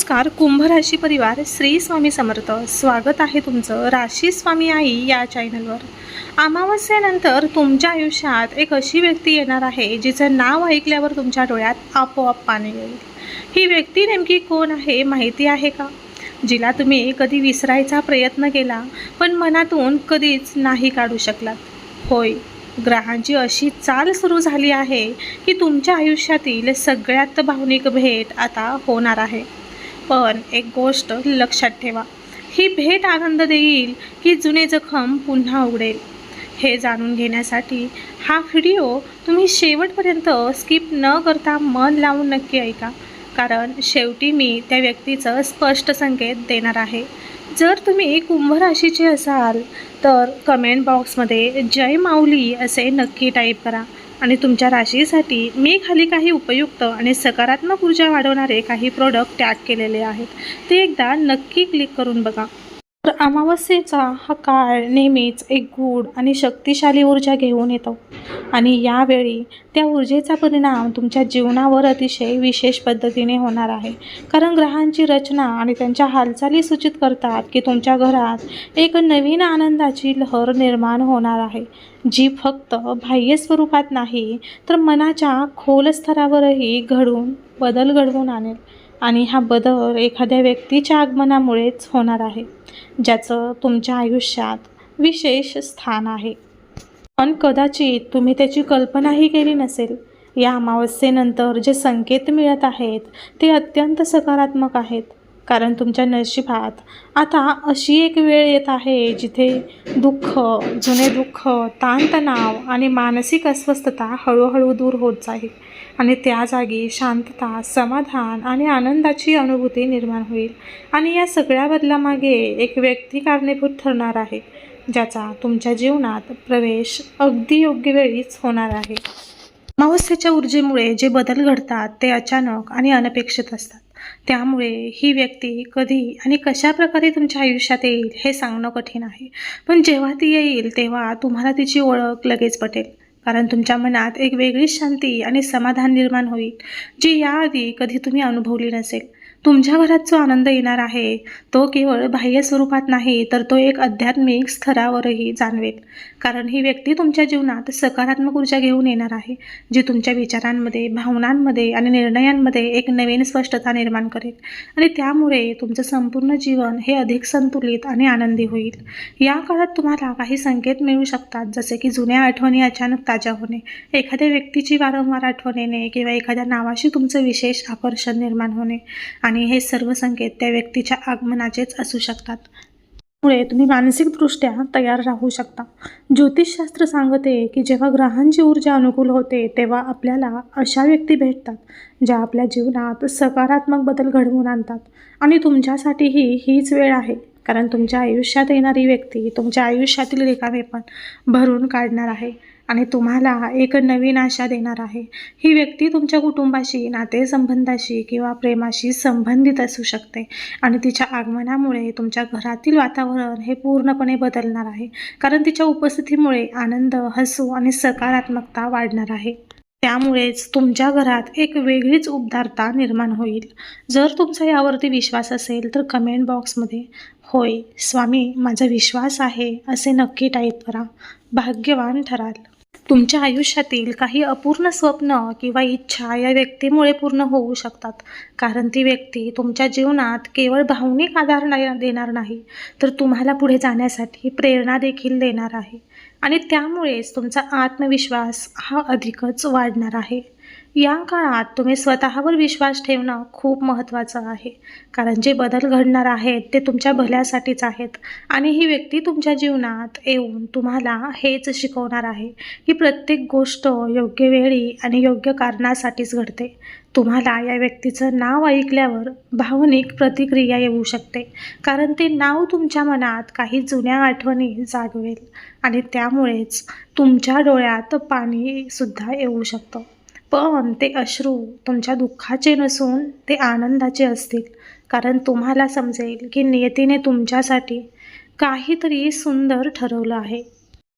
नमस्कार कुंभ राशी परिवार, श्री स्वामी समर्थ. स्वागत आहे तुमचं राशी स्वामी आई या चॅनलवर. अमावस्येनंतर तुमच्या आयुष्यात एक अशी व्यक्ती येणार आहे जिचं नाव ऐकल्यावर तुमच्या डोळ्यात आपोआप पाणी येईल. ही व्यक्ती नेमकी कोण आहे माहिती आहे का? जिला तुम्ही कधी विसरायचा प्रयत्न केला पण मनातून कधीच नाही काढू शकलात. होय, ग्रहांची अशी चाल सुरू झाली आहे की तुमच्या आयुष्यातील सगळ्यात भावनिक भेट आता होणार आहे. पण एक गोष्ट लक्षात ठेवा, ही भेट आनंद देईल की जुने जखम पुन्हा उघडेल हे जाणून घेण्यासाठी हा व्हिडिओ तुम्ही शेवटपर्यंत स्किप न करता मन लावून नक्की ऐका, कारण शेवटी मी त्या व्यक्तीचं स्पष्ट संकेत देणार आहे. जर तुम्ही कुंभ राशीचे असाल तर कमेंट बॉक्समध्ये जय माऊली असे नक्की टाईप करा. आणि तुमच्या राशीसाठी मी खाली काही उपयुक्त आणि सकारात्मक ऊर्जा वाढवणारे काही प्रोडक्ट टॅग केलेले आहेत, ते एकदा नक्की क्लिक करून बघा. तर अमावस्येचा हा काळ नेहमीच एक गूढ आणि शक्तिशाली ऊर्जा घेऊन येतो आणि यावेळी त्या ऊर्जेचा परिणाम तुमच्या जीवनावर अतिशय विशेष पद्धतीने होणार आहे. कारण ग्रहांची रचना आणि त्यांच्या हालचाली सूचित करतात की तुमच्या घरात एक नवीन आनंदाची लहर निर्माण होणार आहे, जी फक्त बाह्य स्वरूपात नाही तर मनाच्या खोल स्तरावरही बदल घडवून आणेल. आणि हा बदल एखाद्या व्यक्तीच्या आगमनामुळेच होणार आहे, ज्याचं तुमच्या आयुष्यात विशेष स्थान आहे, पण कदाचित तुम्ही त्याची कल्पनाही केली नसेल. या अमावस्येनंतर जे संकेत मिळत आहेत ते अत्यंत सकारात्मक आहेत, कारण तुमच्या नशिबात आता अशी एक वेळ येत आहे जिथे जुने दुःख, ताणतणाव आणि मानसिक अस्वस्थता हळूहळू दूर होत जाईल आणि त्या जागी शांतता, समाधान आणि आनंदाची अनुभूती निर्माण होईल. आणि या सगळ्या बदलामागे एक व्यक्ती कारणीभूत ठरणार आहे, ज्याचा तुमच्या जीवनात प्रवेश अगदी योग्य वेळीच होणार आहे. अमावस्येच्या ऊर्जेमुळे जे बदल घडतात ते अचानक आणि अनपेक्षित असतात. त्यामुळे ही व्यक्ती कधी आणि कशा प्रकारे तुमच्या आयुष्यात येईल हे सांगणं कठीण आहे, पण जेव्हा ती येईल तेव्हा तुम्हाला तिची ओळख लगेच पटेल. कारण तुमच्या मनात एक वेगळीच शांती आणि समाधान निर्माण होईल, जी याआधी कधी तुम्ही अनुभवली नसेल. तुमच्या घरात जो आनंद येणार आहे तो केवळ बाह्य स्वरूपात नाही तर तो एक आध्यात्मिक स्तरावरही जाणवेल. कारण ही व्यक्ती तुमच्या जीवनात सकारात्मक ऊर्जा घेऊन येणार आहे, जी तुमच्या विचारांमध्ये, भावनांमध्ये आणि निर्णयांमध्ये एक नवीन स्पष्टता निर्माण करेल. आणि त्यामुळे तुमचं संपूर्ण जीवन हे अधिक संतुलित आणि आनंदी होईल. या काळात तुम्हाला काही संकेत मिळू शकतात, जसे की जुन्या आठवणी अचानक ताज्या होणे, एखाद्या व्यक्तीची वारंवार आठवण येणे किंवा एखाद्या नावाशी तुमचं विशेष आकर्षण निर्माण होणे. आणि हे सर्व संकेत त्या व्यक्तीच्या आगमनाचेच असू शकतात. त्यामुळे तुम्ही मानसिकदृष्ट्या तयार राहू शकता. ज्योतिषशास्त्र सांगते की जेव्हा ग्रहांची ऊर्जा अनुकूल होते तेव्हा आपल्याला अशा व्यक्ती भेटतात ज्या आपल्या जीवनात सकारात्मक बदल घडवून आणतात. आणि तुमच्यासाठीही हीच वेळ आहे, कारण तुमच्या आयुष्यात येणारी व्यक्ती तुमच्या आयुष्यातील रिकामेपण भरून काढणार आहे आणि तुम्हाला एक नवीन आशा देणार आहे. ही व्यक्ती तुमच्या कुटुंबाशी, नातेसंबंधाशी किंवा प्रेमाशी संबंधित असू शकते आणि तिच्या आगमनामुळे तुमच्या घरातील वातावरण हे पूर्णपणे बदलणार आहे, कारण तिच्या उपस्थितीमुळे आनंद, हसू आणि सकारात्मकता वाढणार आहे. त्यामुळेच तुमच्या घरात एक वेगळीच उबदारता निर्माण होईल. जर तुमचा यावरती विश्वास असेल तर कमेंट बॉक्समध्ये होय स्वामी माझा विश्वास आहे असे नक्की टाईप करा. भाग्यवान ठराल. तुमच्या आयुष्यातील काही अपूर्ण स्वप्न किंवा इच्छा या व्यक्तीमुळे पूर्ण होऊ शकतात, कारण ती व्यक्ती तुमच्या जीवनात केवळ भावनिक आधार देणार नाही तर तुम्हाला पुढे जाण्यासाठी प्रेरणा देखील देणार आहे. आणि त्यामुळेच तुमचा आत्मविश्वास हा अधिकच वाढणार आहे. या काळात तुम्ही स्वतःवर विश्वास ठेवणं खूप महत्त्वाचं आहे, कारण जे बदल घडणार आहेत ते तुमच्या भल्यासाठीच आहेत. आणि ही व्यक्ती तुमच्या जीवनात येऊन तुम्हाला हेच शिकवणार आहे की प्रत्येक गोष्ट योग्य वेळी आणि योग्य कारणासाठीच घडते. तुम्हाला या व्यक्तीचं नाव ऐकल्यावर भावनिक प्रतिक्रिया येऊ शकते, कारण ते नाव तुमच्या मनात काही जुन्या आठवणी जागवेल आणि त्यामुळेच तुमच्या डोळ्यात पाणीसुद्धा येऊ शकतं. पण ते अश्रू तुमच्या दुःखाचे नसून ते आनंदाचे असतील, कारण तुम्हाला समजेल की नियतीने तुमच्यासाठी काहीतरी सुंदर ठरवलं आहे.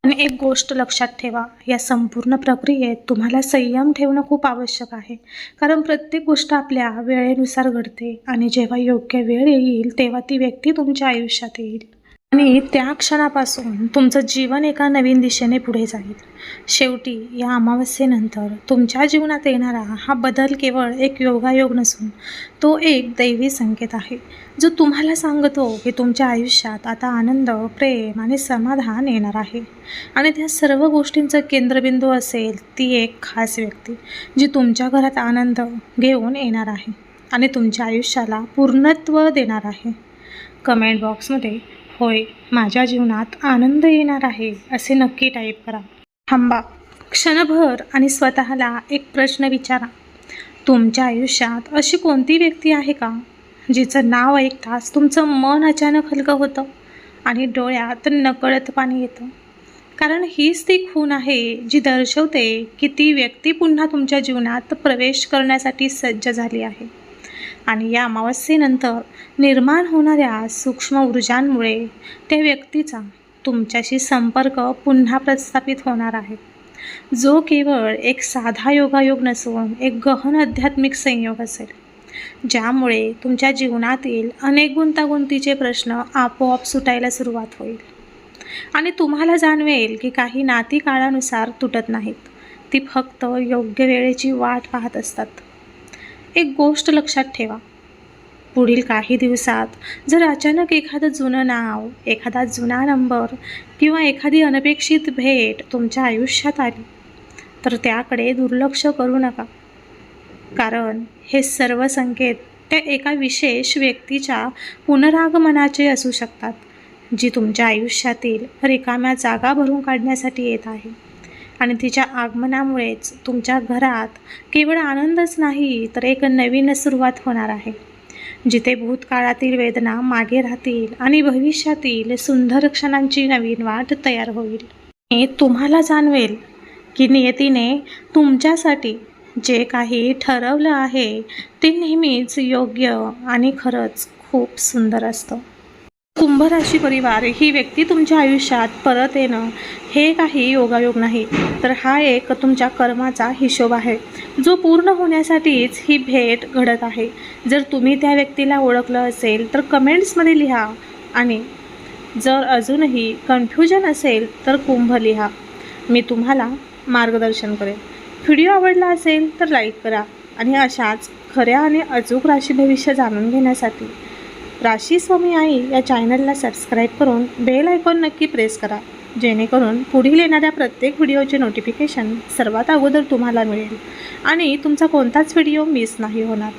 पण एक गोष्ट लक्षात ठेवा, या संपूर्ण प्रक्रियेत तुम्हाला संयम ठेवणं खूप आवश्यक आहे. कारण प्रत्येक गोष्ट आपल्या वेळेनुसार घडते आणि जेव्हा योग्य वेळ येईल तेव्हा ती व्यक्ती तुमच्या आयुष्यात येईल आणि त्या क्षणापासून तुमचं जीवन एका नवीन दिशेने पुढे जाईल. शेवटी या अमावस्येनंतर तुमच्या जीवनात येणारा हा बदल केवळ एक योगायोग नसून तो एक दैवी संकेत आहे, जो तुम्हाला सांगतो की तुमच्या आयुष्यात आता आनंद, प्रेम आणि समाधान येणार आहे. आणि त्या सर्व गोष्टींचं केंद्रबिंदू असेल ती एक खास व्यक्ती, जी तुमच्या घरात आनंद घेऊन येणार आहे आणि तुमच्या आयुष्याला पूर्णत्व देणार आहे. कमेंट बॉक्समध्ये होय, माझ्या जीवनात आनंद येणार आहे असे नक्की टाईप करा. थांबा क्षणभर आणि स्वतःला एक प्रश्न विचारा. तुमच्या आयुष्यात अशी कोणती व्यक्ती आहे का जिचं नाव ऐकताच तुमचं मन अचानक हलकं होतं आणि डोळ्यात नकळत पाणी येतं? कारण हीच ती खूण आहे जी दर्शवते की ती व्यक्ती पुन्हा तुमच्या जीवनात प्रवेश करण्यासाठी सज्ज झाली आहे. आणि या अमावस्येनंतर निर्माण होणाऱ्या सूक्ष्म ऊर्जांमुळे त्या व्यक्तीचा तुमच्याशी संपर्क पुन्हा प्रस्थापित होणार आहे, जो केवळ एक साधा योगायोग नसून एक गहन आध्यात्मिक संयोग असेल, ज्यामुळे तुमच्या जीवनातील अनेक गुंतागुंतीचे प्रश्न आपोआप सुटायला सुरुवात होईल आणि तुम्हाला जाणवेल की काही नाती काळानुसार तुटत नाहीत, ती फक्त योग्य वेळेची वाट पाहत असतात. एक गोष्ट लक्षात ठेवा, पुढील काही दिवसात जर अचानक एखादं जुनं नाव, एखादा जुना नंबर किंवा एखादी अनपेक्षित भेट तुमच्या आयुष्यात आली तर त्याकडे दुर्लक्ष करू नका. कारण हे सर्व संकेत त्या एका विशेष व्यक्तीच्या पुनरागमनाचे असू शकतात, जी तुमच्या आयुष्यातील रिकाम्या जागा भरून काढण्यासाठी येत आहे. आणि तिच्या आगमनामुळेच तुमच्या घरात केवळ आनंदच नाही तर एक नवीन सुरुवात होणार आहे, जिथे भूतकाळातील वेदना मागे राहतील आणि भविष्यातील सुंदर क्षणांची नवीन वाट तयार होईल. आणि तुम्हाला जाणवेल की नियतीने तुमच्यासाठी जे काही ठरवलं आहे ते नेहमीच योग्य आणि खरंच खूप सुंदर असतं. कुंभ राशी परिवार ही व्यक्ती तुमच्या आयुष्यात परत येणं हे काही योगायोग नाही, तर हा एक तुमच्या कर्माचा हिशोब आहे, जो पूर्ण होण्यासाठीच ही भेट घडत आहे. जर तुम्ही त्या व्यक्तीला ओळखलं असेल तर कमेंट्समध्ये लिहा आणि जर अजूनही कन्फ्युजन असेल तर कुंभ लिहा. मी तुम्हाला मार्गदर्शन करेन. व्हिडिओ आवडला असेल तर लाईक करा आणि अशाच खऱ्या आणि अचूक राशी भविष्य जाणून घेण्यासाठी राशी स्वामी आई या चॅनलला सबस्क्राईब करून बेल आयकॉन नक्की प्रेस करा, जेणेकरून पुढील येणाऱ्या प्रत्येक व्हिडिओचे नोटिफिकेशन सर्वात अगोदर तुम्हाला मिळेल आणि तुमचा कोणताच व्हिडिओ मिस नाही होणार.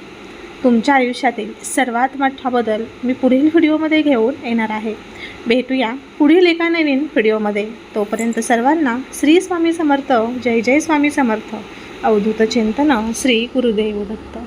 तुमच्या आयुष्यातील सर्वात मोठा बदल मी पुढील व्हिडिओमध्ये घेऊन येणार आहे. भेटूया पुढील एका नवीन व्हिडिओमध्ये. तोपर्यंत सर्वांना श्री स्वामी समर्थ. जय जय स्वामी समर्थ. अवधूत चिंतन. श्री गुरुदेव दत्त.